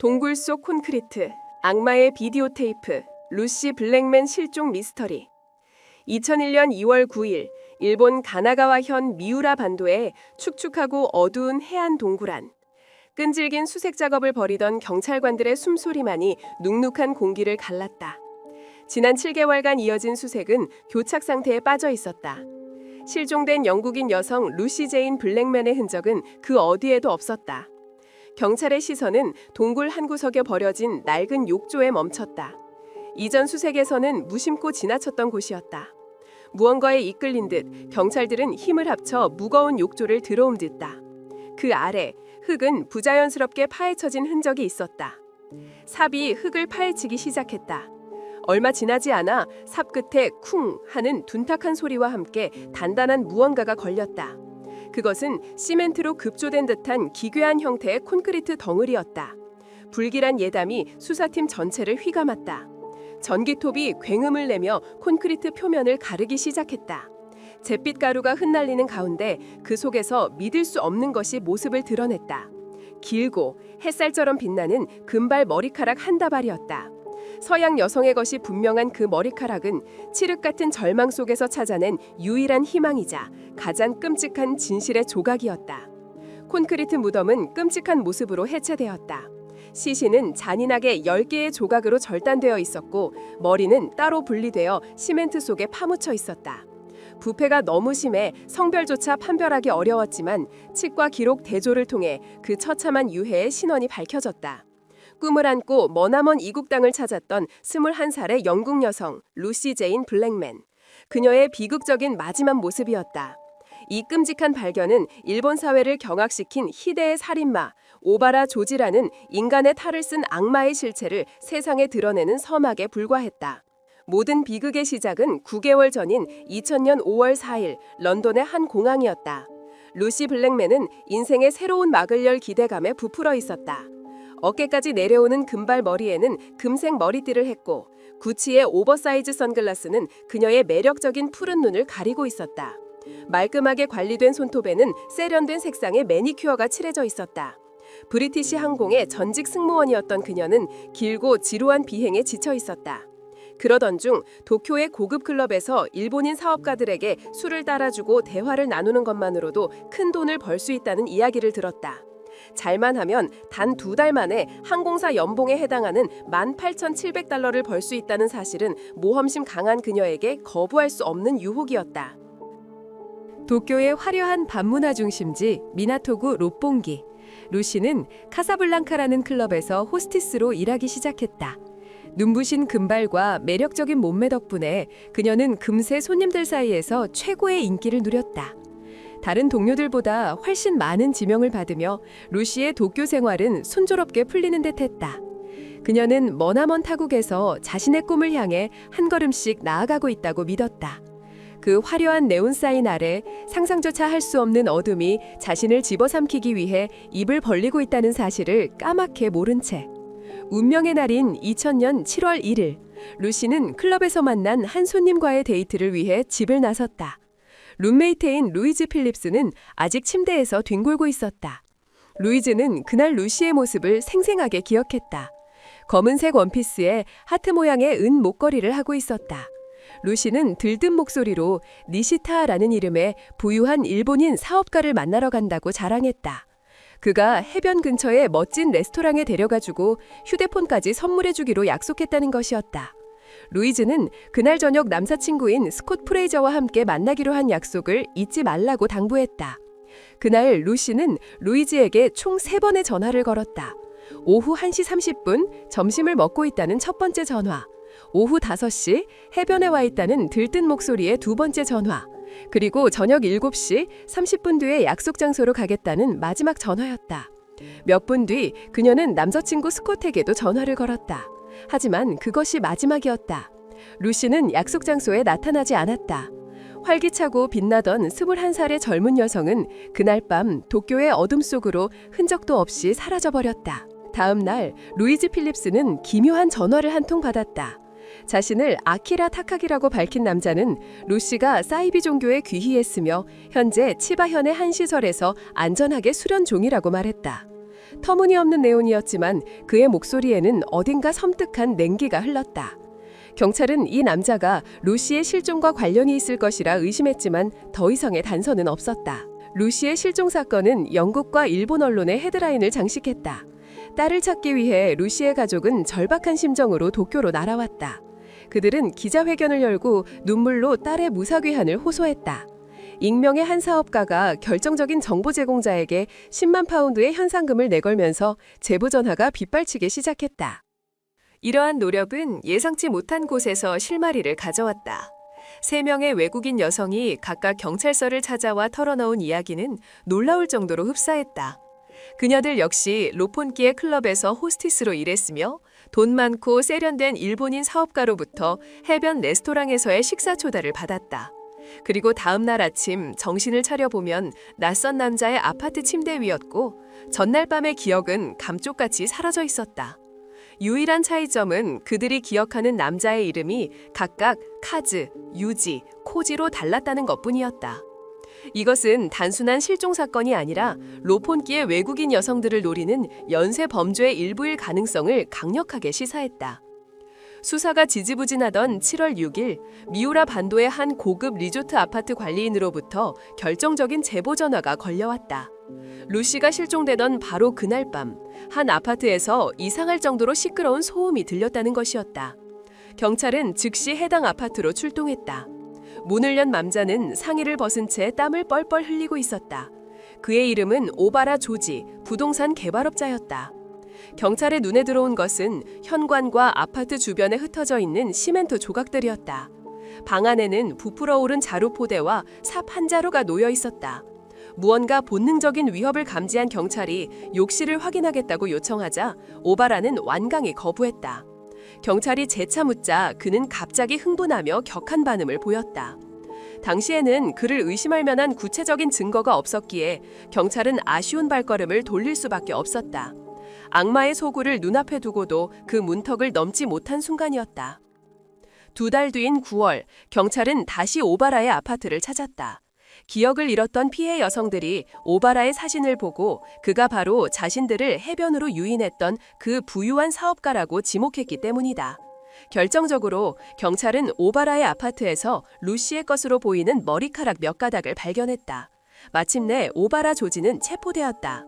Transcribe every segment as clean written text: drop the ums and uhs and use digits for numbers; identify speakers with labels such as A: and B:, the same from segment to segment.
A: 동굴 속 콘크리트, 악마의 비디오 테이프, 루시 블랙맨 실종 미스터리. 2001년 2월 9일, 일본 가나가와현 미우라 반도의 축축하고 어두운 해안 동굴 안. 끈질긴 수색 작업을 벌이던 경찰관들의 숨소리만이 눅눅한 공기를 갈랐다. 지난 7개월간 이어진 수색은 교착 상태에 빠져 있었다. 실종된 영국인 여성 루시 제인 블랙맨의 흔적은 그 어디에도 없었다. 경찰의 시선은 동굴 한 구석에 버려진 낡은 욕조에 멈췄다. 이전 수색에서는 무심코 지나쳤던 곳이었다. 무언가에 이끌린 듯 경찰들은 힘을 합쳐 무거운 욕조를 들어옮겼다. 그 아래 흙은 부자연스럽게 파헤쳐진 흔적이 있었다. 삽이 흙을 파헤치기 시작했다. 얼마 지나지 않아 삽 끝에 쿵 하는 둔탁한 소리와 함께 단단한 무언가가 걸렸다. 그것은 시멘트로 급조된 듯한 기괴한 형태의 콘크리트 덩어리였다. 불길한 예담이 수사팀 전체를 휘감았다. 전기톱이 굉음을 내며 콘크리트 표면을 가르기 시작했다. 잿빛 가루가 흩날리는 가운데 그 속에서 믿을 수 없는 것이 모습을 드러냈다. 길고 햇살처럼 빛나는 금발 머리카락 한 다발이었다. 서양 여성의 것이 분명한 그 머리카락은 칠흑 같은 절망 속에서 찾아낸 유일한 희망이자 가장 끔찍한 진실의 조각이었다. 콘크리트 무덤은 끔찍한 모습으로 해체되었다. 시신은 잔인하게 10개의 조각으로 절단되어 있었고 머리는 따로 분리되어 시멘트 속에 파묻혀 있었다. 부패가 너무 심해 성별조차 판별하기 어려웠지만 치과 기록 대조를 통해 그 처참한 유해의 신원이 밝혀졌다. 꿈을 안고 머나먼 이국 땅을 찾았던 21살의 영국 여성 루시 제인 블랙맨. 그녀의 비극적인 마지막 모습이었다. 이 끔찍한 발견은 일본 사회를 경악시킨 희대의 살인마 오바라 조지라는 인간의 탈을 쓴 악마의 실체를 세상에 드러내는 서막에 불과했다. 모든 비극의 시작은 9개월 전인 2000년 5월 4일 런던의 한 공항이었다. 루시 블랙맨은 인생의 새로운 막을 열 기대감에 부풀어 있었다. 어깨까지 내려오는 금발 머리에는 금색 머리띠를 했고 구치의 오버사이즈 선글라스는 그녀의 매력적인 푸른 눈을 가리고 있었다. 말끔하게 관리된 손톱에는 세련된 색상의 매니큐어가 칠해져 있었다. 브리티시 항공의 전직 승무원이었던 그녀는 길고 지루한 비행에 지쳐 있었다. 그러던 중 도쿄의 고급 클럽에서 일본인 사업가들에게 술을 따라주고 대화를 나누는 것만으로도 큰 돈을 벌 수 있다는 이야기를 들었다. 잘만 하면 단 2달 만에 항공사 연봉에 해당하는 18,700달러를 벌 수 있다는 사실은 모험심 강한 그녀에게 거부할 수 없는 유혹이었다. 도쿄의 화려한 밤문화 중심지 미나토구 롯본기. 루시는 카사블랑카라는 클럽에서 호스티스로 일하기 시작했다. 눈부신 금발과 매력적인 몸매 덕분에 그녀는 금세 손님들 사이에서 최고의 인기를 누렸다. 다른 동료들보다 훨씬 많은 지명을 받으며 루시의 도쿄 생활은 순조롭게 풀리는 듯했다. 그녀는 머나먼 타국에서 자신의 꿈을 향해 한 걸음씩 나아가고 있다고 믿었다. 그 화려한 네온사인 아래 상상조차 할 수 없는 어둠이 자신을 집어삼키기 위해 입을 벌리고 있다는 사실을 까맣게 모른 채 운명의 날인 2000년 7월 1일 루시는 클럽에서 만난 한 손님과의 데이트를 위해 집을 나섰다. 룸메이트인 루이즈 필립스는 아직 침대에서 뒹굴고 있었다. 루이즈는 그날 루시의 모습을 생생하게 기억했다. 검은색 원피스에 하트 모양의 은 목걸이를 하고 있었다. 루시는 들뜬 목소리로 니시타라는 이름의 부유한 일본인 사업가를 만나러 간다고 자랑했다. 그가 해변 근처의 멋진 레스토랑에 데려가주고 휴대폰까지 선물해주기로 약속했다는 것이었다. 루이즈는 그날 저녁 남사친구인 스콧 프레이저와 함께 만나기로 한 약속을 잊지 말라고 당부했다. 그날 루시는 루이즈에게 총 3번의 전화를 걸었다. 오후 1시 30분 점심을 먹고 있다는 첫 번째 전화, 오후 5시 해변에 와 있다는 들뜬 목소리의 두 번째 전화, 그리고 저녁 7시 30분 뒤에 약속 장소로 가겠다는 마지막 전화였다. 몇 분 뒤 그녀는 남자친구 스콧에게도 전화를 걸었다. 하지만 그것이 마지막이었다. 루시는 약속 장소에 나타나지 않았다. 활기차고 빛나던 21살의 젊은 여성은 그날 밤 도쿄의 어둠 속으로 흔적도 없이 사라져버렸다. 다음 날 루이즈 필립스는 기묘한 전화를 한 통 받았다. 자신을 아키라 타카기라고 밝힌 남자는 루시가 사이비 종교에 귀희했으며 현재 치바현의 한 시설에서 안전하게 수련 중이라고 말했다. 터무니없는 내용이었지만 그의 목소리에는 어딘가 섬뜩한 냉기가 흘렀다. 경찰은 이 남자가 루시의 실종과 관련이 있을 것이라 의심했지만 더 이상의 단서는 없었다. 루시의 실종 사건은 영국과 일본 언론의 헤드라인을 장식했다. 딸을 찾기 위해 루시의 가족은 절박한 심정으로 도쿄로 날아왔다. 그들은 기자회견을 열고 눈물로 딸의 무사귀환을 호소했다. 익명의 한 사업가가 결정적인 정보 제공자에게 10만 파운드의 현상금을 내걸면서 제보 전화가 빗발치기 시작했다. 이러한 노력은 예상치 못한 곳에서 실마리를 가져왔다. 3명의 외국인 여성이 각각 경찰서를 찾아와 털어놓은 이야기는 놀라울 정도로 흡사했다. 그녀들 역시 로폰키의 클럽에서 호스티스로 일했으며 돈 많고 세련된 일본인 사업가로부터 해변 레스토랑에서의 식사 초대를 받았다. 그리고 다음 날 아침 정신을 차려보면 낯선 남자의 아파트 침대 위였고 전날 밤의 기억은 감쪽같이 사라져 있었다. 유일한 차이점은 그들이 기억하는 남자의 이름이 각각 카즈, 유지, 코지로 달랐다는 것뿐이었다. 이것은 단순한 실종 사건이 아니라 로폰키의 외국인 여성들을 노리는 연쇄 범죄의 일부일 가능성을 강력하게 시사했다. 수사가 지지부진하던 7월 6일 미우라 반도의 한 고급 리조트 아파트 관리인으로부터 결정적인 제보 전화가 걸려왔다. 루시가 실종되던 바로 그날 밤 한 아파트에서 이상할 정도로 시끄러운 소음이 들렸다는 것이었다. 경찰은 즉시 해당 아파트로 출동했다. 문을 연 남자는 상의를 벗은 채 땀을 뻘뻘 흘리고 있었다. 그의 이름은 오바라 조지, 부동산 개발업자였다. 경찰의 눈에 들어온 것은 현관과 아파트 주변에 흩어져 있는 시멘트 조각들이었다. 방 안에는 부풀어 오른 자루 포대와 삽 한 자루가 놓여 있었다. 무언가 본능적인 위협을 감지한 경찰이 욕실을 확인하겠다고 요청하자 오바라는 완강히 거부했다. 경찰이 재차 묻자 그는 갑자기 흥분하며 격한 반응을 보였다. 당시에는 그를 의심할 만한 구체적인 증거가 없었기에 경찰은 아쉬운 발걸음을 돌릴 수밖에 없었다. 악마의 소굴을 눈앞에 두고도 그 문턱을 넘지 못한 순간이었다. 2달 뒤인 9월, 경찰은 다시 오바라의 아파트를 찾았다. 기억을 잃었던 피해 여성들이 오바라의 사진을 보고 그가 바로 자신들을 해변으로 유인했던 그 부유한 사업가라고 지목했기 때문이다. 결정적으로 경찰은 오바라의 아파트에서 루시의 것으로 보이는 머리카락 몇 가닥을 발견했다. 마침내 오바라 조지는 체포되었다.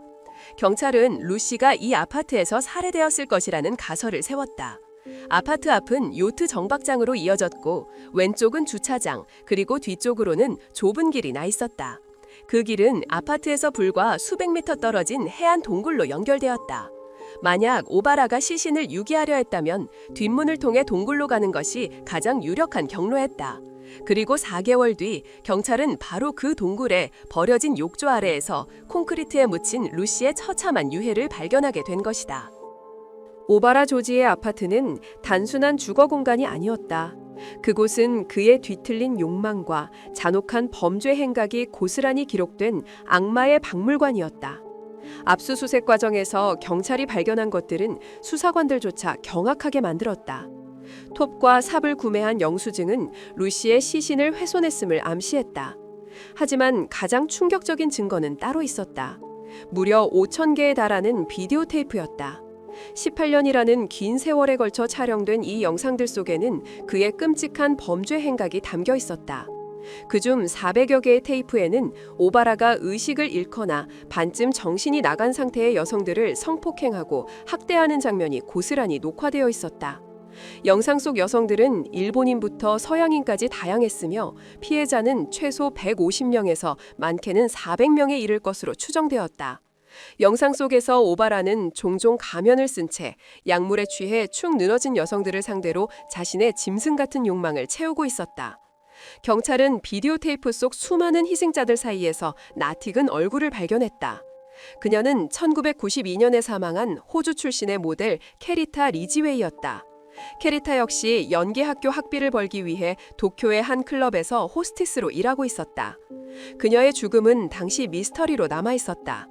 A: 경찰은 루시가 이 아파트에서 살해되었을 것이라는 가설을 세웠다. 아파트 앞은 요트 정박장으로 이어졌고 왼쪽은 주차장, 그리고 뒤쪽으로는 좁은 길이 나 있었다. 그 길은 아파트에서 불과 수백 미터 떨어진 해안 동굴로 연결되었다. 만약 오바라가 시신을 유기하려 했다면 뒷문을 통해 동굴로 가는 것이 가장 유력한 경로였다. 그리고 4개월 뒤 경찰은 바로 그 동굴에 버려진 욕조 아래에서 콘크리트에 묻힌 루시의 처참한 유해를 발견하게 된 것이다. 오바라 조지의 아파트는 단순한 주거 공간이 아니었다. 그곳은 그의 뒤틀린 욕망과 잔혹한 범죄 행각이 고스란히 기록된 악마의 박물관이었다. 압수수색 과정에서 경찰이 발견한 것들은 수사관들조차 경악하게 만들었다. 톱과 삽을 구매한 영수증은 루시의 시신을 훼손했음을 암시했다. 하지만 가장 충격적인 증거는 따로 있었다. 무려 5,000개에 달하는 비디오 테이프였다. 18년이라는 긴 세월에 걸쳐 촬영된 이 영상들 속에는 그의 끔찍한 범죄 행각이 담겨 있었다. 그중 400여 개의 테이프에는 오바라가 의식을 잃거나 반쯤 정신이 나간 상태의 여성들을 성폭행하고 학대하는 장면이 고스란히 녹화되어 있었다. 영상 속 여성들은 일본인부터 서양인까지 다양했으며 피해자는 최소 150명에서 많게는 400명에 이를 것으로 추정되었다. 영상 속에서 오바라는 종종 가면을 쓴 채 약물에 취해 축 늘어진 여성들을 상대로 자신의 짐승 같은 욕망을 채우고 있었다. 경찰은 비디오 테이프 속 수많은 희생자들 사이에서 낯익은 얼굴을 발견했다. 그녀는 1992년에 사망한 호주 출신의 모델 캐리타 리지웨이였다. 캐리타 역시 연기학교 학비를 벌기 위해 도쿄의 한 클럽에서 호스티스로 일하고 있었다. 그녀의 죽음은 당시 미스터리로 남아 있었다.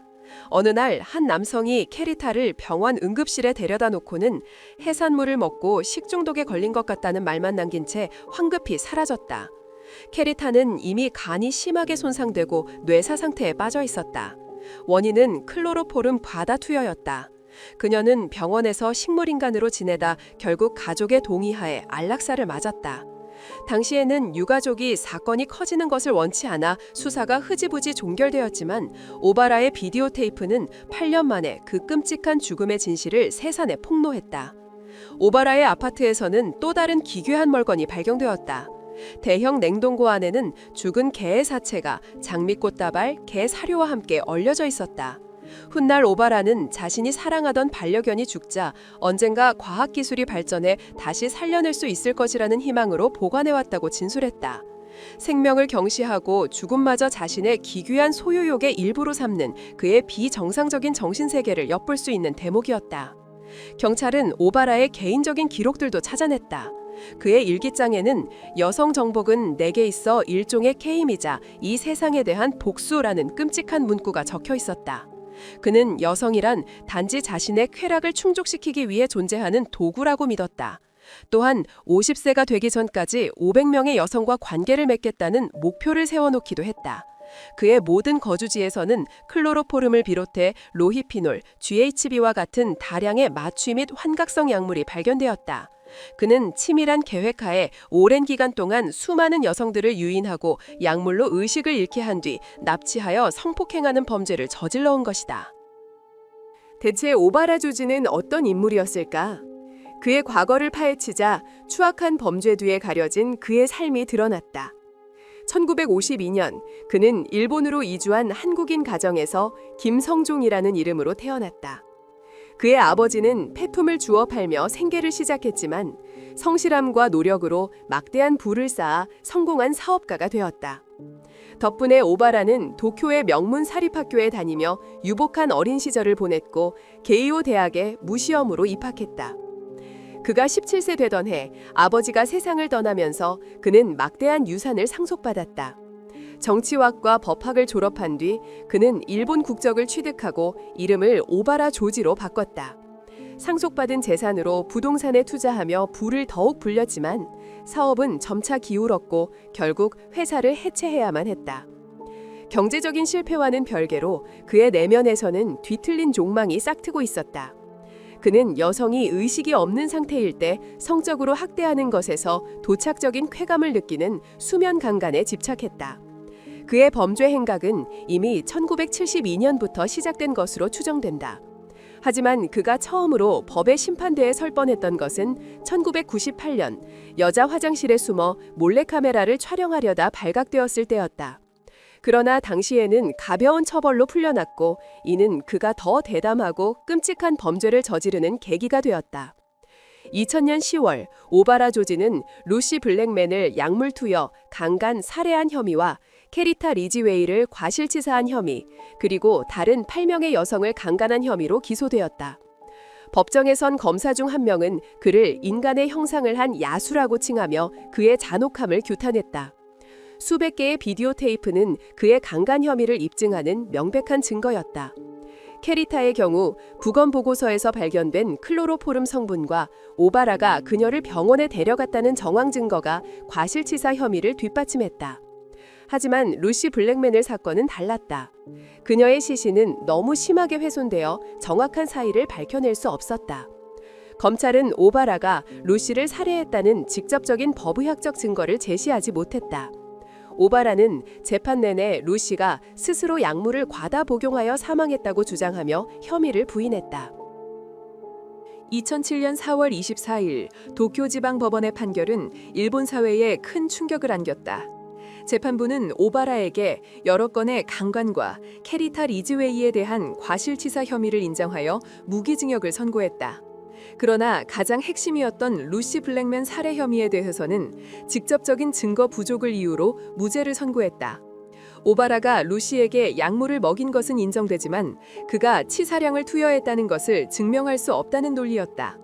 A: 어느 날 한 남성이 캐리타를 병원 응급실에 데려다 놓고는 해산물을 먹고 식중독에 걸린 것 같다는 말만 남긴 채 황급히 사라졌다. 캐리타는 이미 간이 심하게 손상되고 뇌사 상태에 빠져 있었다. 원인은 클로로포름 과다 투여였다. 그녀는 병원에서 식물인간으로 지내다 결국 가족의 동의하에 안락사를 맞았다. 당시에는 유가족이 사건이 커지는 것을 원치 않아 수사가 흐지부지 종결되었지만 오바라의 비디오 테이프는 8년 만에 그 끔찍한 죽음의 진실을 세상에 폭로했다. 오바라의 아파트에서는 또 다른 기괴한 물건이 발견되었다. 대형 냉동고 안에는 죽은 개의 사체가 장미꽃다발, 개 사료와 함께 얼려져 있었다. 훗날 오바라는 자신이 사랑하던 반려견이 죽자 언젠가 과학기술이 발전해 다시 살려낼 수 있을 것이라는 희망으로 보관해왔다고 진술했다. 생명을 경시하고 죽음마저 자신의 기괴한 소유욕의 일부로 삼는 그의 비정상적인 정신세계를 엿볼 수 있는 대목이었다. 경찰은 오바라의 개인적인 기록들도 찾아냈다. 그의 일기장에는 여성 정복은 내게 있어 일종의 케임이자 이 세상에 대한 복수라는 끔찍한 문구가 적혀 있었다. 그는 여성이란 단지 자신의 쾌락을 충족시키기 위해 존재하는 도구라고 믿었다. 또한 50세가 되기 전까지 500명의 여성과 관계를 맺겠다는 목표를 세워놓기도 했다. 그의 모든 거주지에서는 클로로포름을 비롯해 로히피놀, GHB와 같은 다량의 마취 및 환각성 약물이 발견되었다. 그는 치밀한 계획하에 오랜 기간 동안 수많은 여성들을 유인하고 약물로 의식을 잃게 한 뒤 납치하여 성폭행하는 범죄를 저질러온 것이다. 대체 오바라 조지는 어떤 인물이었을까? 그의 과거를 파헤치자 추악한 범죄 뒤에 가려진 그의 삶이 드러났다. 1952년 그는 일본으로 이주한 한국인 가정에서 김성종이라는 이름으로 태어났다. 그의 아버지는 폐품을 주워 팔며 생계를 시작했지만 성실함과 노력으로 막대한 부를 쌓아 성공한 사업가가 되었다. 덕분에 오바라는 도쿄의 명문 사립학교에 다니며 유복한 어린 시절을 보냈고 게이오 대학에 무시엄으로 입학했다. 그가 17세 되던 해 아버지가 세상을 떠나면서 그는 막대한 유산을 상속받았다. 정치학과 법학을 졸업한 뒤 그는 일본 국적을 취득하고 이름을 오바라 조지로 바꿨다. 상속받은 재산으로 부동산에 투자하며 부를 더욱 불렸지만 사업은 점차 기울었고 결국 회사를 해체해야만 했다. 경제적인 실패와는 별개로 그의 내면에서는 뒤틀린 욕망이 싹트고 있었다. 그는 여성이 의식이 없는 상태일 때 성적으로 학대하는 것에서 도착적인 쾌감을 느끼는 수면 강간에 집착했다. 그의 범죄 행각은 이미 1972년부터 시작된 것으로 추정된다. 하지만 그가 처음으로 법의 심판대에 설 뻔했던 것은 1998년 여자 화장실에 숨어 몰래카메라를 촬영하려다 발각되었을 때였다. 그러나 당시에는 가벼운 처벌로 풀려났고 이는 그가 더 대담하고 끔찍한 범죄를 저지르는 계기가 되었다. 2000년 10월 오바라 조지는 루시 블랙맨을 약물 투여, 강간, 살해한 혐의와 캐리타 리지웨이를 과실치사한 혐의, 그리고 다른 8명의 여성을 강간한 혐의로 기소되었다. 법정에 선 검사 중 한 명은 그를 인간의 형상을 한 야수라고 칭하며 그의 잔혹함을 규탄했다. 수백 개의 비디오 테이프는 그의 강간 혐의를 입증하는 명백한 증거였다. 캐리타의 경우 부검 보고서에서 발견된 클로로포름 성분과 오바라가 그녀를 병원에 데려갔다는 정황 증거가 과실치사 혐의를 뒷받침했다. 하지만 루시 블랙맨의 사건은 달랐다. 그녀의 시신은 너무 심하게 훼손되어 정확한 사실을 밝혀낼 수 없었다. 검찰은 오바라가 루시를 살해했다는 직접적인 법의학적 증거를 제시하지 못했다. 오바라는 재판 내내 루시가 스스로 약물을 과다 복용하여 사망했다고 주장하며 혐의를 부인했다. 2007년 4월 24일 도쿄지방법원의 판결은 일본 사회에 큰 충격을 안겼다. 재판부는 오바라에게 여러 건의 강간과 캐리타 리즈웨이에 대한 과실치사 혐의를 인정하여 무기징역을 선고했다. 그러나 가장 핵심이었던 루시 블랙맨 살해 혐의에 대해서는 직접적인 증거 부족을 이유로 무죄를 선고했다. 오바라가 루시에게 약물을 먹인 것은 인정되지만 그가 치사량을 투여했다는 것을 증명할 수 없다는 논리였다.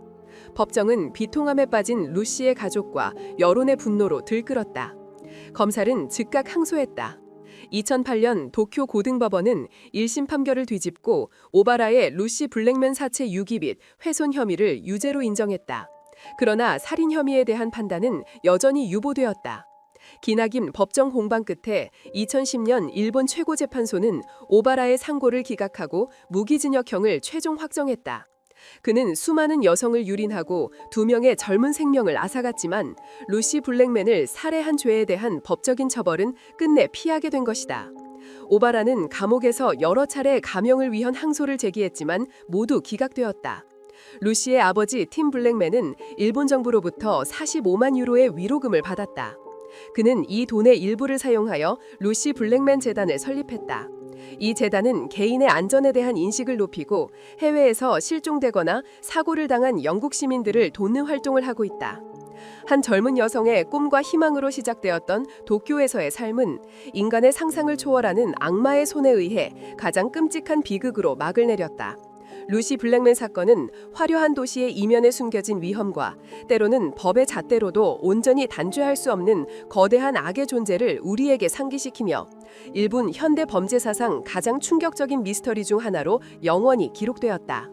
A: 법정은 비통함에 빠진 루시의 가족과 여론의 분노로 들끓었다. 검찰은 즉각 항소했다. 2008년 도쿄 고등법원은 1심 판결을 뒤집고 오바라의 루시 블랙맨 사체 유기 및 훼손 혐의를 유죄로 인정했다. 그러나 살인 혐의에 대한 판단은 여전히 유보되었다. 기나긴 법정 공방 끝에 2010년 일본 최고재판소는 오바라의 상고를 기각하고 무기징역형을 최종 확정했다. 그는 수많은 여성을 유린하고 2명의 젊은 생명을 앗아갔지만 루시 블랙맨을 살해한 죄에 대한 법적인 처벌은 끝내 피하게 된 것이다. 오바라는 감옥에서 여러 차례 감형을 위한 항소를 제기했지만 모두 기각되었다. 루시의 아버지 팀 블랙맨은 일본 정부로부터 45만 유로의 위로금을 받았다. 그는 이 돈의 일부를 사용하여 루시 블랙맨 재단을 설립했다. 이 재단은 개인의 안전에 대한 인식을 높이고 해외에서 실종되거나 사고를 당한 영국 시민들을 돕는 활동을 하고 있다. 한 젊은 여성의 꿈과 희망으로 시작되었던 도쿄에서의 삶은 인간의 상상을 초월하는 악마의 손에 의해 가장 끔찍한 비극으로 막을 내렸다. 루시 블랙맨 사건은 화려한 도시의 이면에 숨겨진 위험과 때로는 법의 잣대로도 온전히 단죄할 수 없는 거대한 악의 존재를 우리에게 상기시키며 일본 현대 범죄 사상 가장 충격적인 미스터리 중 하나로 영원히 기록되었다.